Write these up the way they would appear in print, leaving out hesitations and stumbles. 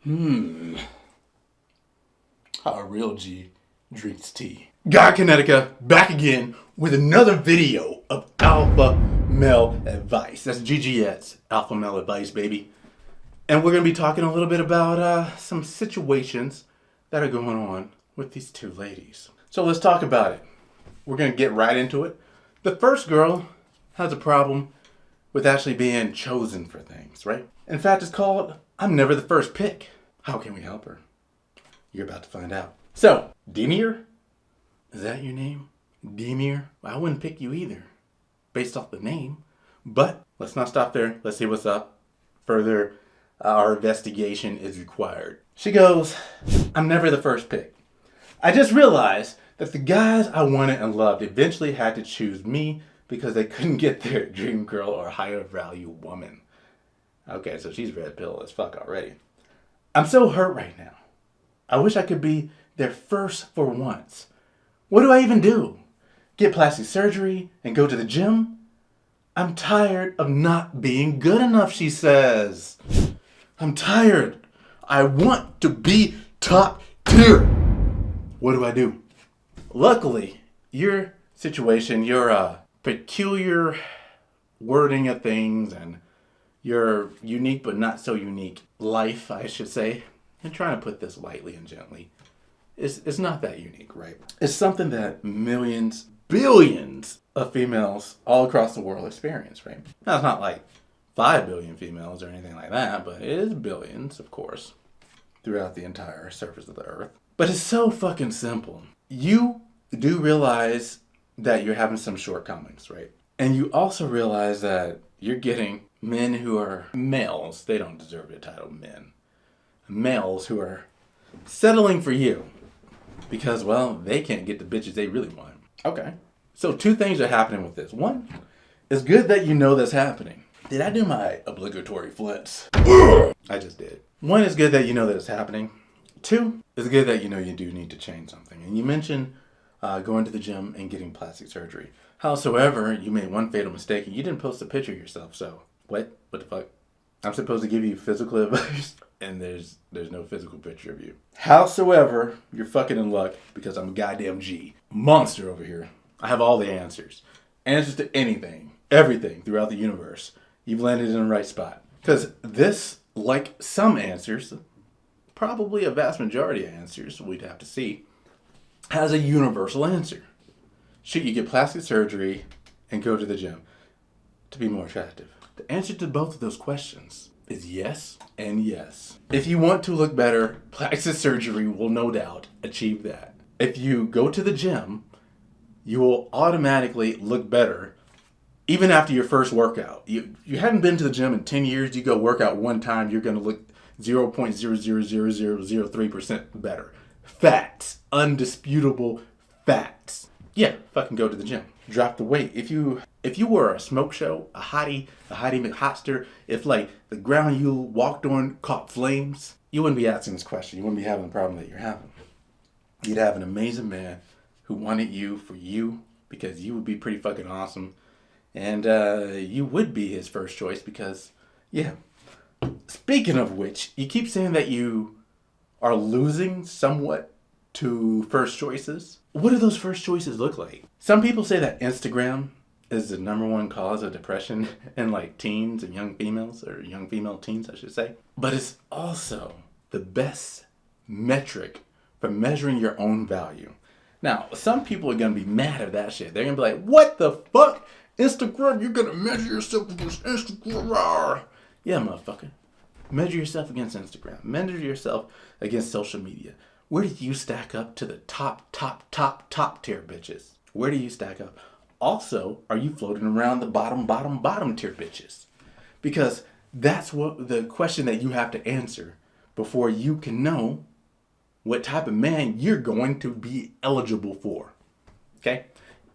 How a real G drinks tea. Guy Kinetica back again with another video of alpha male advice. That's GGX alpha male advice, baby. And we're going to be talking a little bit about some situations that are going on with these two ladies. So let's talk about it. We're going to get right into it. The first girl has a problem with actually being chosen for things, right? In fact, it's called I'm Never the First Pick. How can we help her? You're about to find out. So, Demir? Is that your name? Demir? I wouldn't pick you either, based off the name. But let's not stop there. Let's see what's up. Further, our investigation is required. She goes, I'm never the first pick. I just realized that the guys I wanted and loved eventually had to choose me because they couldn't get their dream girl or higher value woman. Okay, so she's red pill as fuck already. I'm so hurt right now. I wish I could be their first for once. What do I even do? Get plastic surgery and go to the gym? I'm tired of not being good enough, she says. I'm tired. I want to be top tier. What do I do? Luckily, your situation, your peculiar wording of things and your unique but not so unique life, I should say, and trying to put this lightly and gently, it's not that unique, right? It's something that millions, billions of females all across the world experience, right? Now, it's not like 5 billion females or anything like that, but it is billions, of course, throughout the entire surface of the earth. But it's so fucking simple. You do realize that you're having some shortcomings, right? And you also realize that you're getting men who are males. They don't deserve the title men. Males who are settling for you because, well, they can't get the bitches they really want. Okay. So 2 things are happening with this. 1, it's good that you know that's happening. Did I do my obligatory flips? I just did. 1, it's good that you know that it's happening. 2, it's good that you know you do need to change something. And you mentioned going to the gym and getting plastic surgery. Howsoever, you made one fatal mistake and you didn't post a picture of yourself. So, what the fuck? I'm supposed to give you physical advice and there's no physical picture of you. Howsoever, you're fucking in luck because I'm a goddamn G. Monster over here. I have all the answers. Answers to anything, everything throughout the universe. You've landed in the right spot. Because this, like some answers, probably a vast majority of answers we'd have to see, has a universal answer. Should you get plastic surgery and go to the gym to be more attractive? The answer to both of those questions is yes and yes. If you want to look better, plastic surgery will no doubt achieve that. If you go to the gym, you will automatically look better even after your first workout. You haven't been to the gym in 10 years, you go work out one time, you're going to look 0.00003% better. Facts. Undisputable facts. Yeah, fucking go to the gym. Drop the weight. If you were a smoke show, a hottie McHotster, if like the ground you walked on caught flames, you wouldn't be asking this question. You wouldn't be having the problem that you're having. You'd have an amazing man who wanted you for you because you would be pretty fucking awesome. And you would be his first choice because, yeah. Speaking of which, you keep saying that you are losing somewhat to first choices. What do those first choices look like? Some people say that Instagram is the #1 cause of depression in like teens and young females, or young female teens, I should say. But it's also the best metric for measuring your own value. Now, some people are going to be mad at that shit. They're going to be like, what the fuck? Instagram, you're going to measure yourself against Instagram. Yeah, motherfucker. Measure yourself against Instagram. Measure yourself against social media. Where do you stack up to the top tier bitches? Where do you stack up? Also, are you floating around the bottom tier bitches? Because that's what the question that you have to answer before you can know what type of man you're going to be eligible for. Okay?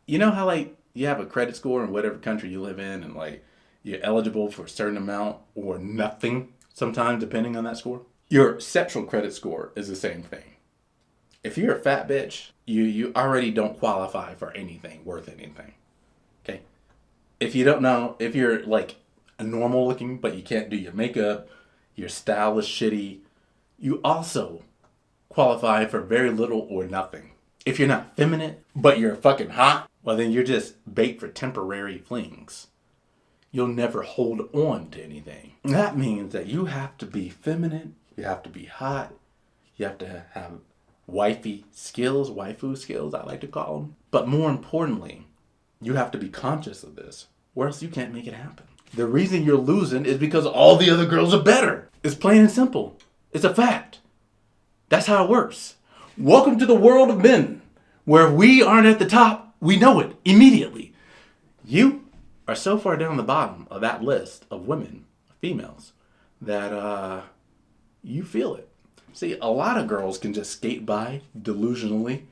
You know how like you have a credit score in whatever country you live in and like you're eligible for a certain amount or nothing sometimes depending on that score? Your sexual credit score is the same thing. If you're a fat bitch, you already don't qualify for anything worth anything. Okay? If you don't know, if you're like a normal looking but you can't do your makeup, your style is shitty, you also qualify for very little or nothing. If you're not feminine, but you're fucking hot, well then you're just bait for temporary flings. You'll never hold on to anything. And that means that you have to be feminine, you have to be hot, you have to have waifu skills, I like to call them. But more importantly, you have to be conscious of this, or else you can't make it happen. The reason you're losing is because all the other girls are better. It's plain and simple. It's a fact. That's how it works. Welcome to the world of men, where if we aren't at the top, we know it immediately. You are so far down the bottom of that list of women, females, that you feel it. See, a lot of girls can just skate by delusionally,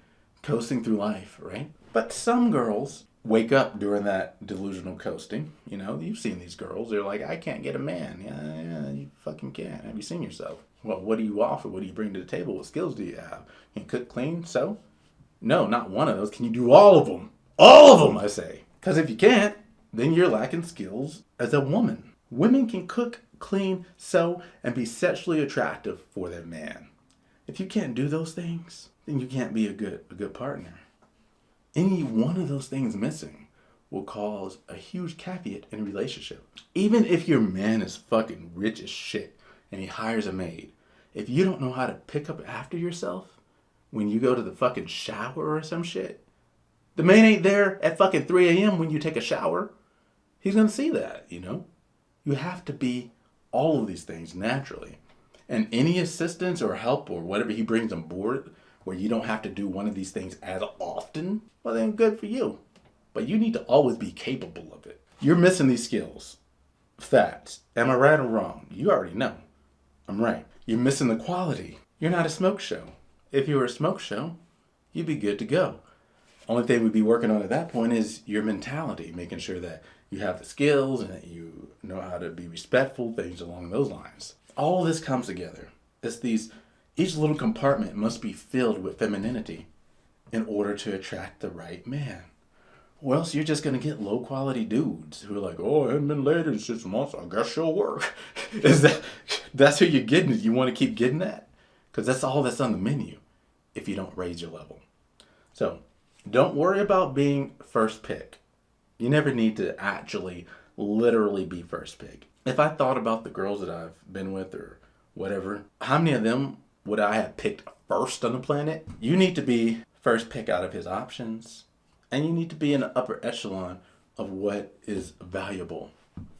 coasting through life, right? But some girls wake up during that delusional coasting. You know, you've seen these girls. They're like, I can't get a man. Yeah, you fucking can. Have you seen yourself? Well, what do you offer? What do you bring to the table? What skills do you have? Can you cook, clean, sew? No, not one of those. Can you do all of them? All of them, I say. Because if you can't, then you're lacking skills as a woman. Women can cook, clean, sew, and be sexually attractive for their man. If you can't do those things, then you can't be a good partner. Any one of those things missing will cause a huge caveat in a relationship. Even if your man is fucking rich as shit and he hires a maid, if you don't know how to pick up after yourself when you go to the fucking shower or some shit, the man ain't there at fucking 3 a.m. when you take a shower. He's gonna see that, you know? You have to be all of these things naturally. And any assistance or help or whatever he brings on board where you don't have to do one of these things as often, well then good for you. But you need to always be capable of it. You're missing these skills. Facts. Am I right or wrong? You already know. I'm right. You're missing the quality. You're not a smoke show. If you were a smoke show, you'd be good to go. Only thing we'd be working on at that point is your mentality, making sure that you have the skills and that you know how to be respectful, things along those lines. All of this comes together. Each little compartment must be filled with femininity in order to attract the right man. Or else you're just going to get low quality dudes who are like, oh, I haven't been laid in 6 months, I guess she'll work. That's who you're getting? You want to keep getting that? Because that's all that's on the menu if you don't raise your level. So don't worry about being first pick. You never need to actually literally be first pick. If I thought about the girls that I've been with or whatever, how many of them would I have picked first on the planet? You need to be first pick out of his options, and you need to be in the upper echelon of what is valuable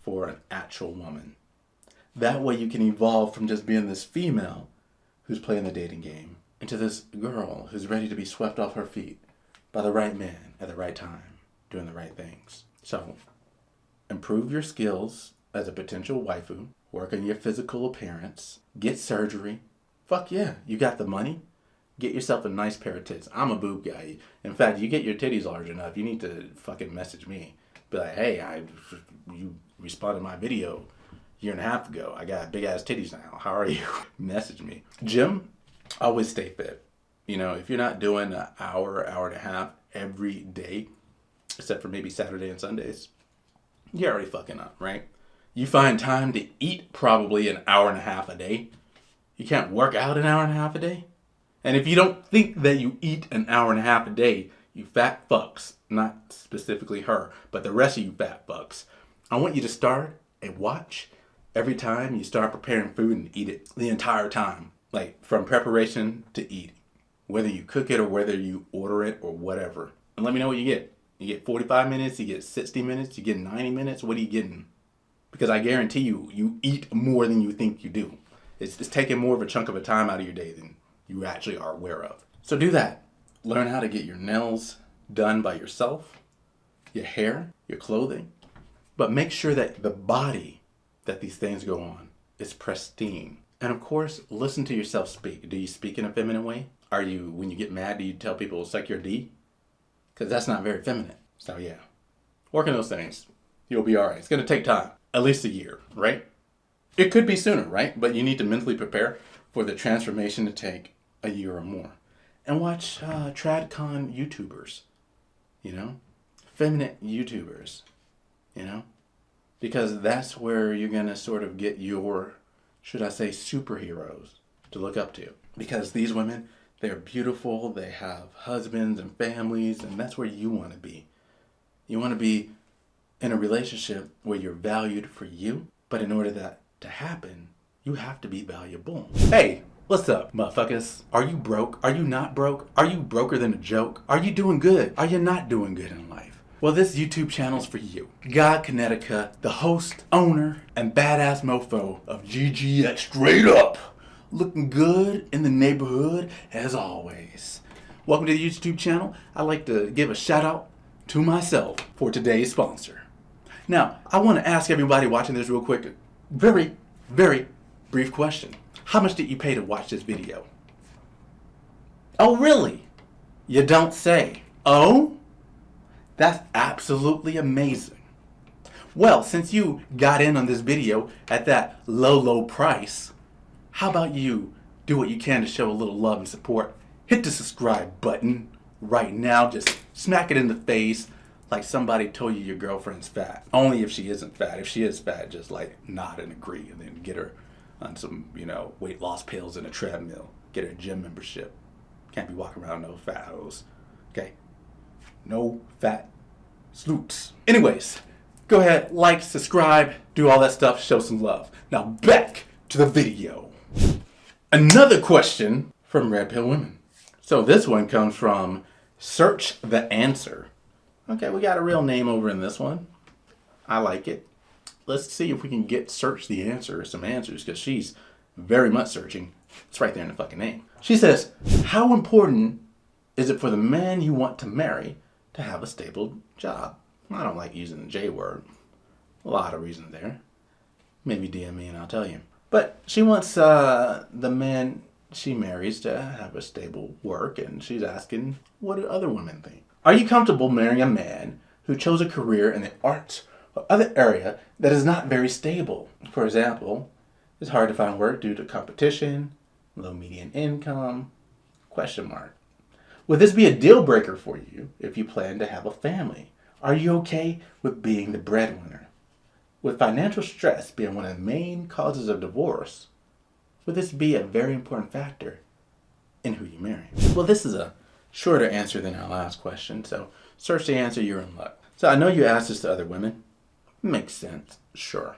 for an actual woman. That way you can evolve from just being this female who's playing the dating game into this girl who's ready to be swept off her feet by the right man at the right time, doing the right things. So, improve your skills as a potential waifu, work on your physical appearance, get surgery. Fuck yeah, you got the money. Get yourself a nice pair of tits. I'm a boob guy. In fact, you get your titties large enough, you need to fucking message me. Be like, hey, you responded to my video a year and a half ago. I got big ass titties now. How are you? Message me. Gym, always stay fit. You know, if you're not doing an hour, hour and a half every day, except for maybe Saturday and Sundays, you're already fucking up, right? You find time to eat probably an hour and a half a day. You can't work out an hour and a half a day. And if you don't think that you eat an hour and a half a day, you fat fucks, not specifically her, but the rest of you fat fucks, I want you to start and watch every time you start preparing food and eat it the entire time. Like from preparation to eating. Whether you cook it or whether you order it or whatever. And let me know what you get. You get 45 minutes, you get 60 minutes, you get 90 minutes. What are you getting? Because I guarantee you, you eat more than you think you do. It's taking more of a chunk of a time out of your day than you actually are aware of. So do that. Learn how to get your nails done by yourself, your hair, your clothing. But make sure that the body that these things go on is pristine. And of course, listen to yourself speak. Do you speak in a feminine way? Are you, when you get mad, do you tell people suck your D? Because that's not very feminine. So yeah, work on those things. You'll be all right. It's going to take time, at least a year, right? It could be sooner, right? But you need to mentally prepare for the transformation to take a year or more. And watch TradCon YouTubers, you know? Feminine YouTubers, you know? Because that's where you're going to sort of get your, should I say, superheroes. to look up to. Because these women, they're beautiful, they have husbands and families, and that's where you want to be. You want to be in a relationship where you're valued for you, but in order that to happen, you have to be valuable. Hey, what's up, motherfuckers? Are you broke? Are you not broke? Are you broker than a joke? Are you doing good? Are you not doing good in life? Well, this YouTube channel's for you. God Connecticut, the host, owner, and badass mofo of GGX Straight Up. Looking good in the neighborhood as always. Welcome to the YouTube channel. I'd like to give a shout out to myself for today's sponsor. Now, I want to ask everybody watching this real quick, very, very brief question. How much did you pay to watch this video? Oh, really? You don't say. Oh? That's absolutely amazing. Well, since you got in on this video at that low price, how about you do what you can to show a little love and support? Hit the subscribe button right now. Just smack it in the face like somebody told you your girlfriend's fat. Only if she isn't fat. If she is fat, just like nod and agree and then get her on some, weight loss pills and a treadmill. Get her a gym membership. Can't be walking around no fat hoes. Okay? No fat sloots. Anyways, go ahead, like, subscribe, do all that stuff, show some love. Now back to the video. Another question from Red Pill Women. So this one comes from Search the Answer. Okay, we got a real name over in this one. I like it. Let's see if we can get Search the Answer some answers, because she's very much searching. It's right there in the fucking name. She says, how important is it for the man you want to marry to have a stable job? I don't like using the J word. A lot of reasons there. Maybe DM me and I'll tell you. But she wants the man she marries to have a stable work, and she's asking, what do other women think? Are you comfortable marrying a man who chose a career in the arts or other area that is not very stable? For example, it's hard to find work due to competition, low median income, ? Would this be a deal breaker for you if you plan to have a family? Are you okay with being the breadwinner? With financial stress being one of the main causes of divorce, would this be a very important factor in who you marry? Well, this is a shorter answer than our last question, so search the answer, you're in luck. So I know you asked this to other women. Makes sense, sure.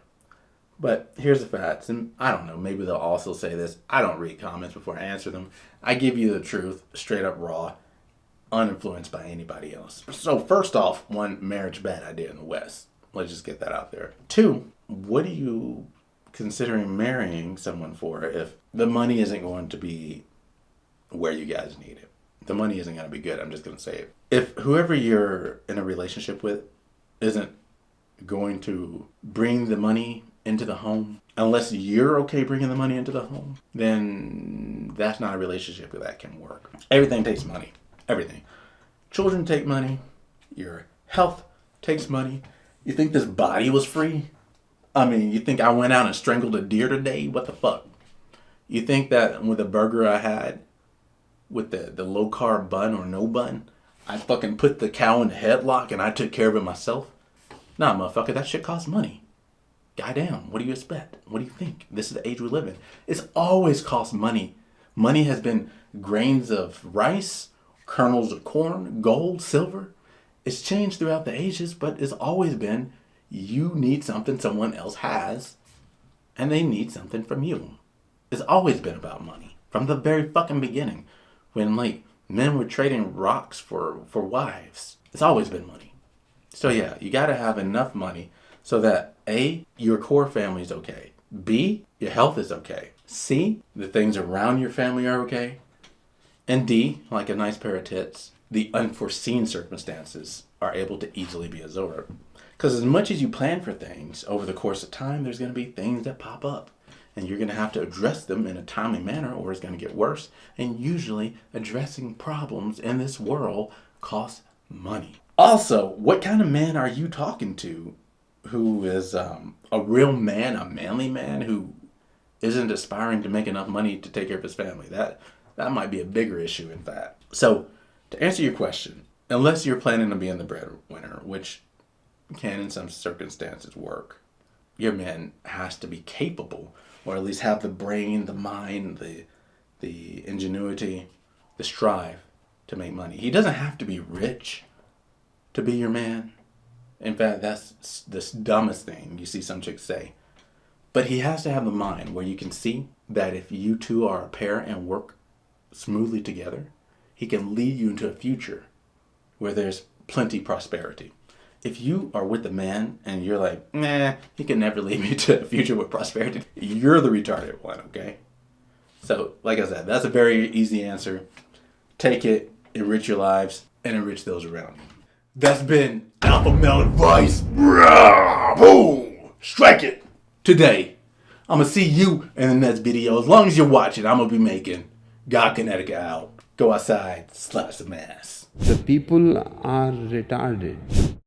But here's the facts, and I don't know, maybe they'll also say this. I don't read comments before I answer them. I give you the truth, straight up raw, uninfluenced by anybody else. So first off, one, marriage bad idea in the West. Let's just get that out there. Two, what are you considering marrying someone for if the money isn't going to be where you guys need it? The money isn't going to be good, I'm just going to say it. If whoever you're in a relationship with isn't going to bring the money into the home, unless you're okay bringing the money into the home, then that's not a relationship that can work. Everything takes money. Everything. Children take money. Your health takes money. You think this body was free? I mean, you think I went out and strangled a deer today? What the fuck? You think that with a burger I had, with the low carb bun or no bun, I fucking put the cow in the headlock and I took care of it myself? Nah, motherfucker, that shit costs money. Goddamn, what do you expect? What do you think? This is the age we live in. It's always cost money. Money has been grains of rice, kernels of corn, gold, silver. It's changed throughout the ages, but it's always been you need something someone else has, and they need something from you. It's always been about money. From the very fucking beginning. When men were trading rocks for wives. It's always been money. So yeah, you gotta have enough money so that A, your core family is okay. B, your health is okay. C, the things around your family are okay. And D, like a nice pair of tits, the unforeseen circumstances are able to easily be absorbed. Because as much as you plan for things, over the course of time, there's going to be things that pop up. And you're going to have to address them in a timely manner or it's going to get worse. And usually, addressing problems in this world costs money. Also, what kind of man are you talking to who is a real man, a manly man who isn't aspiring to make enough money to take care of his family? That might be a bigger issue, in fact. So, to answer your question, unless you're planning on being the breadwinner, which can in some circumstances work, your man has to be capable, or at least have the brain, the mind, the the ingenuity, the strive to make money. He doesn't have to be rich to be your man. In fact, that's the dumbest thing you see some chicks say. But he has to have a mind where you can see that if you two are a pair and work smoothly together, he can lead you into a future where there's plenty prosperity. If you are with a man and you're like, nah, he can never lead me to a future with prosperity, you're the retarded one, okay? So, like I said, that's a very easy answer. Take it, enrich your lives, and enrich those around you. That's been Alpha Male Advice. Boom! Strike it! Today, I'm going to see you in the next video. As long as you're watching, I'm going to be making God Connecticut out. Go outside, slap some ass. The people are retarded.